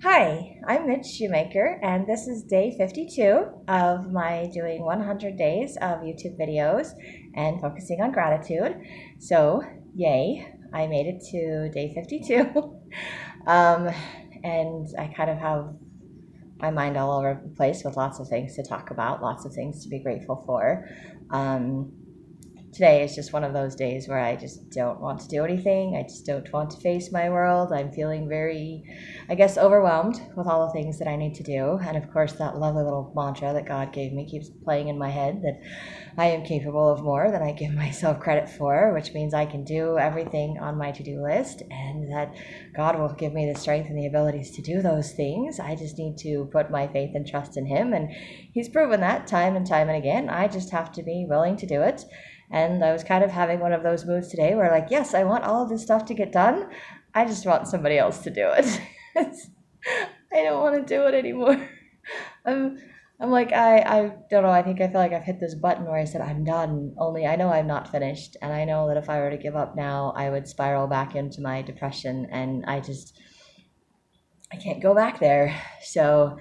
Hi, I'm Mitch Shoemaker, and this is day 52 of my doing 100 days of YouTube videos and focusing on gratitude. So, yay, I made it to day 52. um, and I kind of have my mind all over the place with lots of things to talk about, lots of things to be grateful for. Um, Today is just one of those days where I just don't want to do anything. I just don't want to face my world. I'm feeling very, I guess, overwhelmed with all the things that I need to do. And of course, that lovely little mantra that God gave me keeps playing in my head that I am capable of more than I give myself credit for, which means I can do everything on my to do list and that God will give me the strength and the abilities to do those things. I just need to put my faith and trust in Him. And He's proven that time and time and again. I just have to be willing to do it. And I was kind of having one of those moods today where, like, yes, I want all of this stuff to get done. I just want somebody else to do it. I don't want to do it anymore. I'm, I'm like, I don't know. I feel like I've hit this button where I said I'm done. Only I know I'm not finished. And I know that if I were to give up now, I would spiral back into my depression. And I can't go back there. So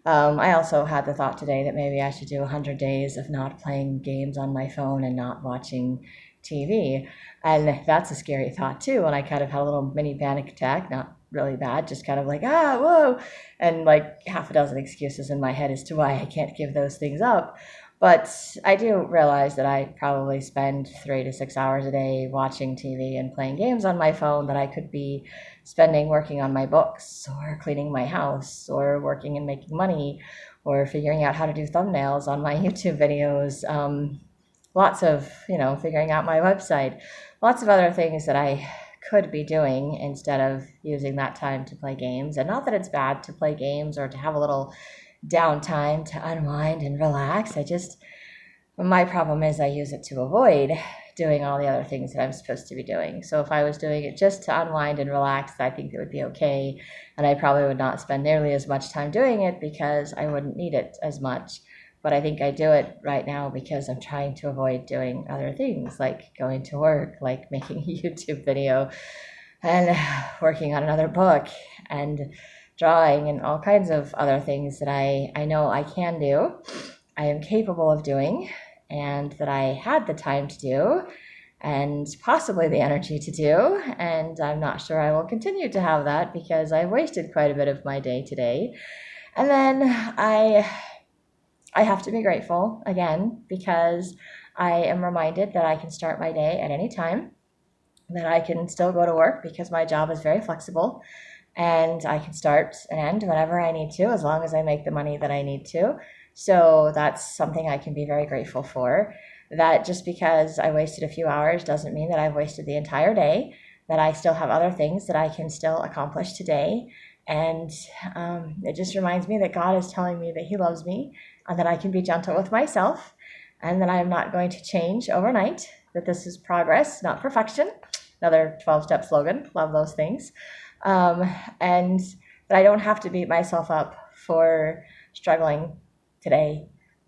I also had the thought today that maybe I should do 100 days of not playing games on my phone and not watching TV. And that's a scary thought too. And I kind of had a little mini panic attack, not really bad, just kind of like, whoa. And like half a dozen excuses in my head as to why I can't give those things up. But I do realize that I probably spend 3 to 6 hours a day watching TV and playing games on my phone that I could be spending working on my books or cleaning my house or working and making money or figuring out how to do thumbnails on my YouTube videos. Lots of, figuring out my website, lots of other things that I could be doing instead of using that time to play games. And not that it's bad to play games or to have a little downtime to unwind and relax. My problem is I use it to avoid doing all the other things that I'm supposed to be doing. So if I was doing it just to unwind and relax, I think it would be okay. And I probably would not spend nearly as much time doing it because I wouldn't need it as much. But I think I do it right now because I'm trying to avoid doing other things like going to work, like making a YouTube video and working on another book and drawing and all kinds of other things that I know I can do, I am capable of doing, and that I had the time to do and possibly the energy to do. And I'm not sure I will continue to have that because I wasted quite a bit of my day today. And then I have to be grateful again because I am reminded that I can start my day at any time, that I can still go to work because my job is very flexible, and I can start and end whenever I need to as long as I make the money that I need to. So that's something I can be very grateful for. That just because I wasted a few hours doesn't mean that I've wasted the entire day, that I still have other things that I can still accomplish today. And it just reminds me that God is telling me that He loves me and that I can be gentle with myself and that I'm not going to change overnight, that this is progress, not perfection. Another 12-step slogan, love those things. And that I don't have to beat myself up for struggling today,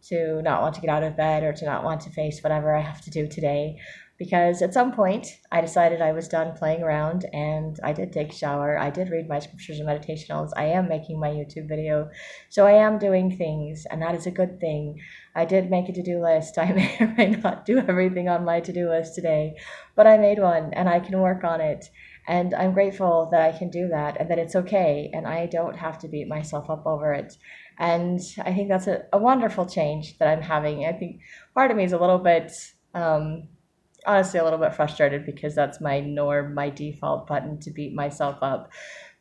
to not want to get out of bed or to not want to face whatever I have to do today. Because at some point, I decided I was done playing around and I did take a shower. I did read my scriptures and meditationals. I am making my YouTube video. So I am doing things, and that is a good thing. I did make a to-do list. I may or may not do everything on my to-do list today, but I made one and I can work on it. And I'm grateful that I can do that and that it's okay and I don't have to beat myself up over it. And I think that's a wonderful change that I'm having. I think part of me is a little bit, honestly, a little bit frustrated because that's my norm, my default button to beat myself up.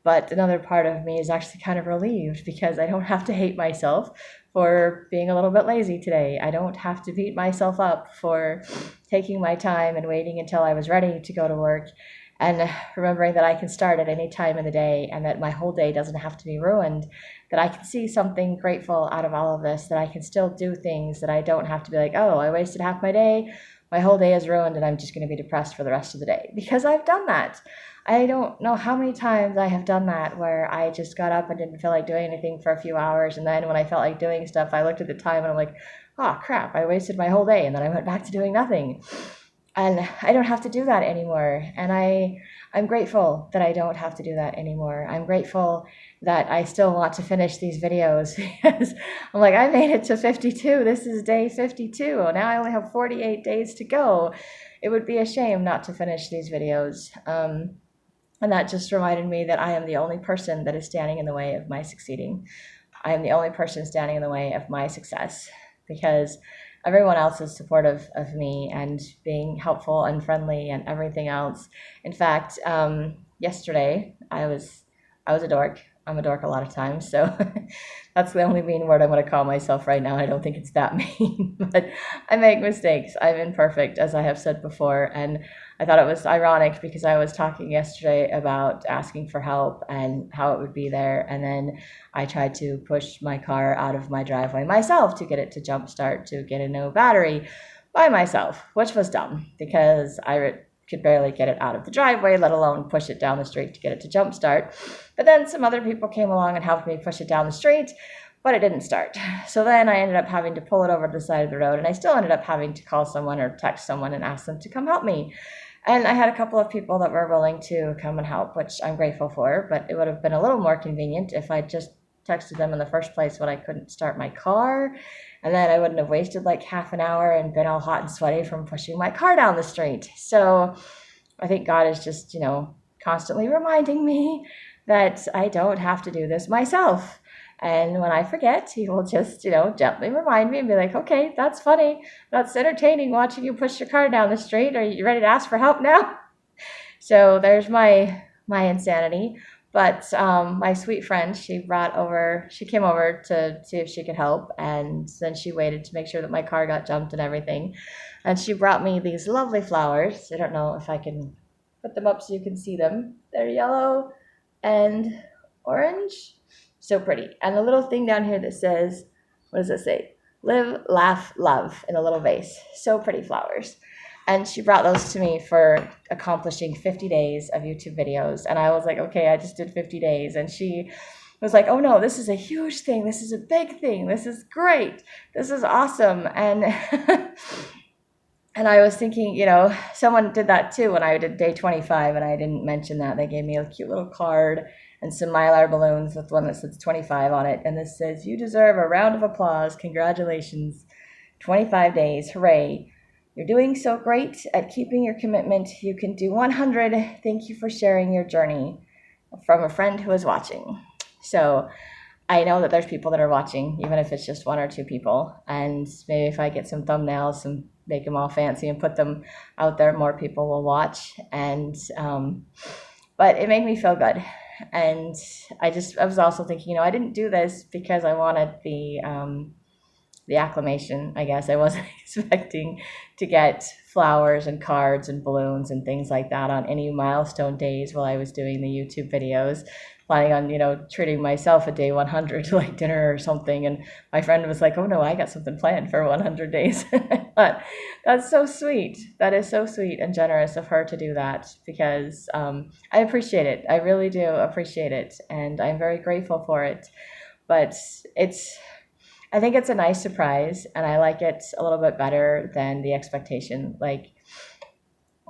But another part of me is actually kind of relieved because I don't have to hate myself for being a little bit lazy today. I don't have to beat myself up for taking my time and waiting until I was ready to go to work, and remembering that I can start at any time in the day and that my whole day doesn't have to be ruined, that I can see something grateful out of all of this, that I can still do things, that I don't have to be like, oh, I wasted half my day, my whole day is ruined and I'm just going to be depressed for the rest of the day, because I've done that. I don't know how many times I have done that where I just got up and didn't feel like doing anything for a few hours, and then when I felt like doing stuff, I looked at the time and I'm like, oh crap, I wasted my whole day, and then I went back to doing nothing. And I don't have to do that anymore. And I'm grateful that I don't have to do that anymore. I'm grateful that I still want to finish these videos because I'm like, I made it to 52. This is day 52. Now I only have 48 days to go. It would be a shame not to finish these videos. And that just reminded me that I am the only person that is standing in the way of my succeeding. I am the only person standing in the way of my success, because everyone else is supportive of me and being helpful and friendly and everything else. In fact, yesterday I was a dork. I'm a dork a lot of times, so that's the only mean word I'm going to call myself right now. I don't think it's that mean, but I make mistakes. I'm imperfect, as I have said before, and I thought it was ironic because I was talking yesterday about asking for help and how it would be there, and then I tried to push my car out of my driveway myself to get it to jumpstart, to get a no battery by myself, which was dumb because I could barely get it out of the driveway, let alone push it down the street to get it to jumpstart. But then some other people came along and helped me push it down the street, but it didn't start. So then I ended up having to pull it over to the side of the road, and I still ended up having to call someone or text someone and ask them to come help me. And I had a couple of people that were willing to come and help, which I'm grateful for, but it would have been a little more convenient if I just texted them in the first place when I couldn't start my car, and then I wouldn't have wasted like half an hour and been all hot and sweaty from pushing my car down the street. So I think God is just, constantly reminding me that I don't have to do this myself. And when I forget, he will just, gently remind me and be like, okay, that's funny. That's entertaining watching you push your car down the street. Are you ready to ask for help now? So there's my insanity. But my sweet friend, she came over to see if she could help, and then she waited to make sure that my car got jumped and everything. And she brought me these lovely flowers. I don't know if I can put them up so you can see them. They're yellow and orange. So pretty. And the little thing down here that says, what does it say? Live, laugh, love, in a little vase. So pretty flowers. And she brought those to me for accomplishing 50 days of YouTube videos. And I was like, okay, I just did 50 days. And she was like, oh no, this is a huge thing. This is a big thing. This is great. This is awesome. And and I was thinking, someone did that too when I did day 25, and I didn't mention that. They gave me a cute little card and some Mylar balloons with one that says 25 on it. And this says, you deserve a round of applause. Congratulations. 25 days. Hooray. You're doing so great at keeping your commitment. You can do 100. Thank you for sharing your journey, from a friend who is watching. So I know that there's people that are watching, even if it's just one or two people. And maybe if I get some thumbnails and make them all fancy and put them out there, more people will watch. And but it made me feel good. And I was also thinking, I didn't do this because I wanted the acclamation, I guess. I wasn't expecting to get flowers and cards and balloons and things like that on any milestone days while I was doing the YouTube videos, planning on, treating myself a day 100 to like dinner or something. And my friend was like, oh no, I got something planned for 100 days. But that's so sweet. That is so sweet and generous of her to do that, because I appreciate it. I really do appreciate it. And I'm very grateful for it. But I think it's a nice surprise, and I like it a little bit better than the expectation. Like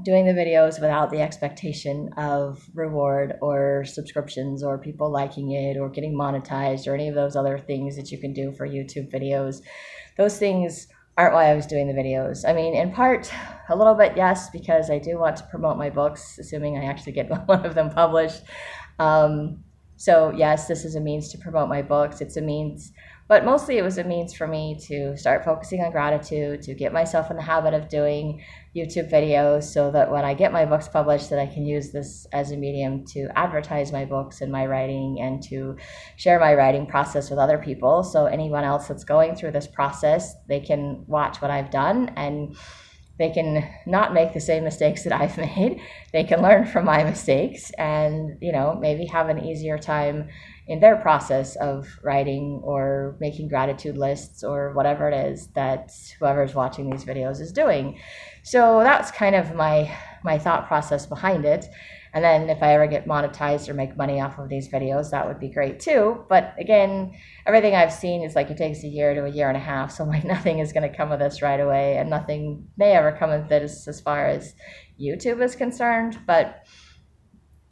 doing the videos without the expectation of reward or subscriptions or people liking it or getting monetized or any of those other things that you can do for YouTube videos. Those things aren't why I was doing the videos. I mean, in part, a little bit, yes, because I do want to promote my books, assuming I actually get one of them published. So yes, this is a means to promote my books. It's a means, but mostly it was a means for me to start focusing on gratitude, to get myself in the habit of doing YouTube videos so that when I get my books published, that I can use this as a medium to advertise my books and my writing and to share my writing process with other people. So anyone else that's going through this process, they can watch what I've done and they can not make the same mistakes that I've made. They can learn from my mistakes and, maybe have an easier time in their process of writing or making gratitude lists or whatever it is that whoever's watching these videos is doing. So that's kind of my thought process behind it. And then if I ever get monetized or make money off of these videos, that would be great too. But again, everything I've seen is like it takes a year to a year and a half. So like nothing is going to come of this right away, and nothing may ever come of this as far as YouTube is concerned. But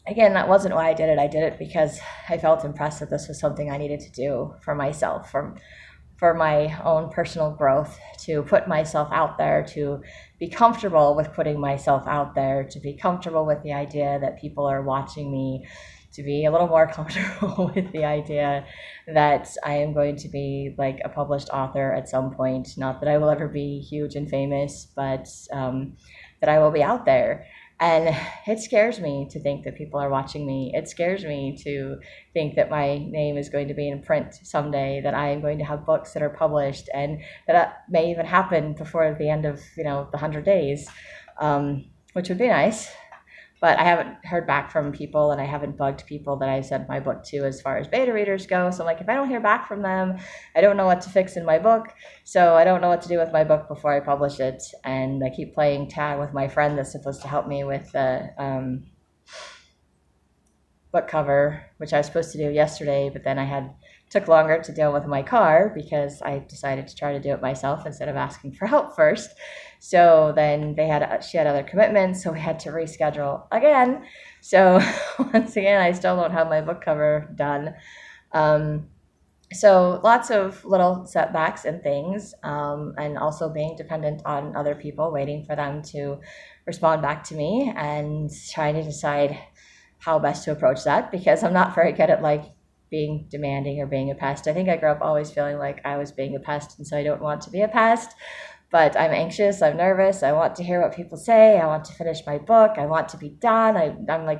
again, that wasn't why I did it. I did it because I felt impressed that this was something I needed to do for myself, for my own personal growth, to put myself out there, to be comfortable with putting myself out there, to be comfortable with the idea that people are watching me, to be a little more comfortable with the idea that I am going to be like a published author at some point. Not that I will ever be huge and famous, but that I will be out there. And it scares me to think that people are watching me. It scares me to think that my name is going to be in print someday, that I am going to have books that are published, and that may even happen before the end of, the 100 days, which would be nice. But I haven't heard back from people, and I haven't bugged people that I sent my book to as far as beta readers go. So I'm like, if I don't hear back from them, I don't know what to fix in my book. So I don't know what to do with my book before I publish it. And I keep playing tag with my friend that's supposed to help me with the book cover, which I was supposed to do yesterday, but then took longer to deal with my car because I decided to try to do it myself instead of asking for help first. So then she had other commitments, so we had to reschedule again. So once again, I still don't have my book cover done. So lots of little setbacks and things, and also being dependent on other people, waiting for them to respond back to me and trying to decide how best to approach that, because I'm not very good at being demanding or being a pest. I think I grew up always feeling like I was being a pest, and so I don't want to be a pest. But I'm anxious, I'm nervous, I want to hear what people say, I want to finish my book, I want to be done, I'm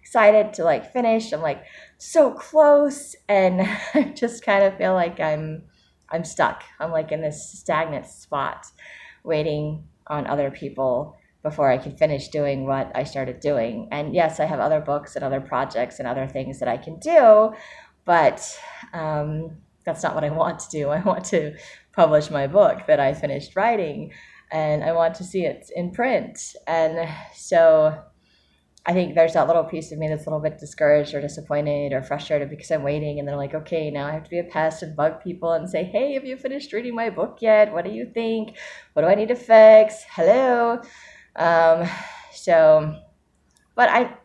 excited to finish, I'm so close, and I just kind of feel like I'm stuck. I'm in this stagnant spot, waiting on other people before I can finish doing what I started doing. And yes, I have other books and other projects and other things that I can do, but that's not what I want to do. I want to publish my book that I finished writing, and I want to see it in print. And so I think there's that little piece of me that's a little bit discouraged or disappointed or frustrated because I'm waiting, and then I'm like, okay, now I have to be a pest and bug people and say, hey, have you finished reading my book yet? What do you think? What do I need to fix? Hello. But I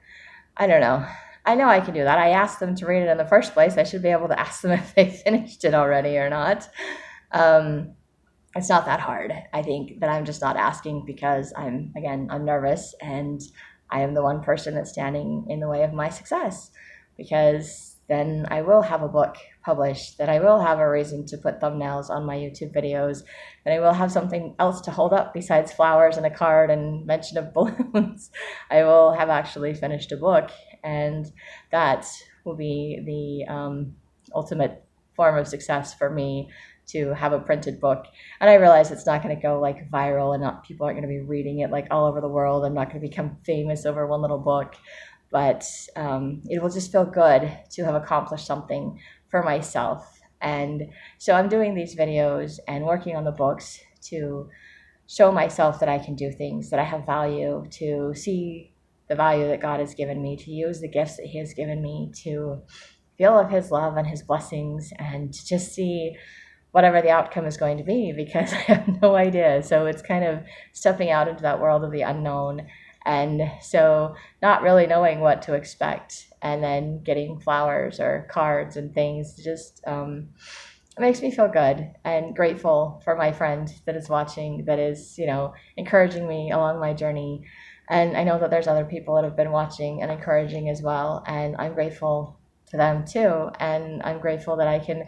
don't know. I know I can do that. I asked them to read it in the first place. I should be able to ask them if they finished it already or not. It's not that hard. I think that I'm just not asking because I'm nervous, and I am the one person that's standing in the way of my success, because then I will have a book published, that I will have a reason to put thumbnails on my YouTube videos, that I will have something else to hold up besides flowers and a card and mention of balloons. I will have actually finished a book, and that will be the ultimate form of success for me, to have a printed book. And I realize it's not going to go viral, and people aren't going to be reading it all over the world. I'm not going to become famous over one little book, but it will just feel good to have accomplished something for myself. And so I'm doing these videos and working on the books to show myself that I can do things, that I have value, to see the value that God has given me, to use the gifts that He has given me, to feel of His love and His blessings, and to just see whatever the outcome is going to be, because I have no idea. So it's kind of stepping out into that world of the unknown, and so not really knowing what to expect, and then getting flowers or cards and things just it makes me feel good and grateful for my friend that is watching, that is encouraging me along my journey. And I know that there's other people that have been watching and encouraging as well, and I'm grateful to them too. And I'm grateful that I can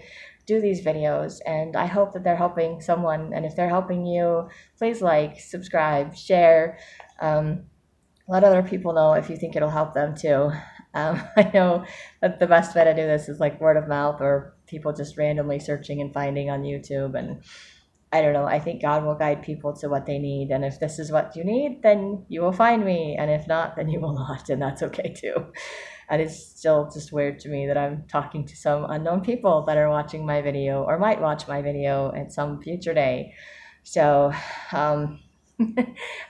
do these videos, and I hope that they're helping someone. And if they're helping you, please subscribe, share, let other people know if you think it'll help them too. I know that the best way to do this is word of mouth, or people just randomly searching and finding on YouTube. And I don't know, I think God will guide people to what they need. And if this is what you need, then you will find me. And if not, then you will not. And that's okay too. And it's still just weird to me that I'm talking to some unknown people that are watching my video, or might watch my video at some future day. So, and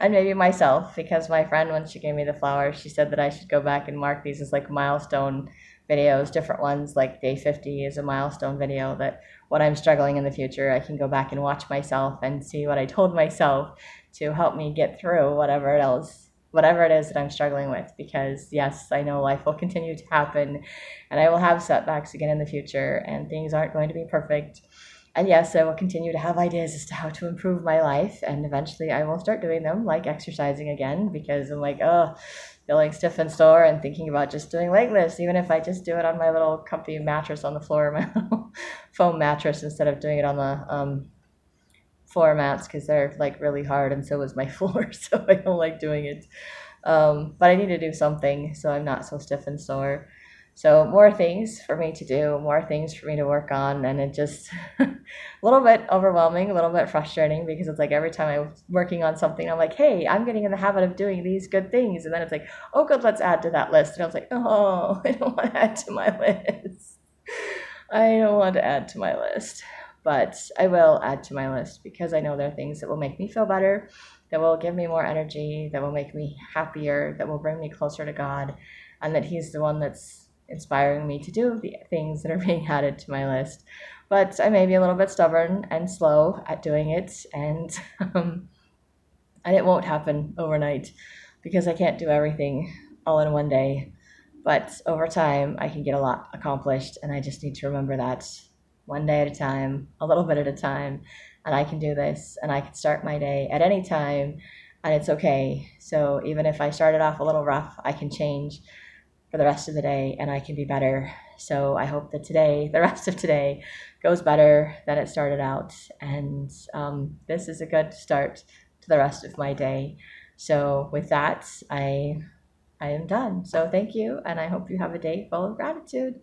maybe myself, because my friend, when she gave me the flowers, she said that I should go back and mark these as milestone videos, different ones. Day 50 is a milestone video, that when I'm struggling in the future, I can go back and watch myself and see what I told myself to help me get through whatever else whatever it is that I'm struggling with, because yes, I know life will continue to happen and I will have setbacks again in the future and things aren't going to be perfect. And yes, I will continue to have ideas as to how to improve my life, and eventually I will start doing them, like exercising again, because I'm like, oh, feeling stiff and sore and thinking about just doing leg lifts, even if I just do it on my little comfy mattress on the floor, my little foam mattress, instead of doing it on the floor mats, because they're like really hard and so is my floor, so I don't like doing it. But I need to do something so I'm not so stiff and sore. So more things for me to do, more things for me to work on, and it just a little bit overwhelming, a little bit frustrating, because it's like every time I'm working on something, I'm like, hey, I'm getting in the habit of doing these good things, and then it's like, oh, good, let's add to that list, and I was like, oh, I don't want to add to my list. I don't want to add to my list, but I will add to my list because I know there are things that will make me feel better, that will give me more energy, that will make me happier, that will bring me closer to God, and that He's the one that's inspiring me to do the things that are being added to my list. But I may be a little bit stubborn and slow at doing it, um, and it won't happen overnight because I can't do everything all in one day. But over time, I can get a lot accomplished, and I just need to remember that one day at a time, a little bit at a time, and I can do this, and I can start my day at any time, and it's okay. So even if I started off a little rough, I can change for the rest of the day, and I can be better. So I hope that today, the rest of today, goes better than it started out, and this is a good start to the rest of my day. So with that, I am done. So thank you, and I hope you have a day full of gratitude.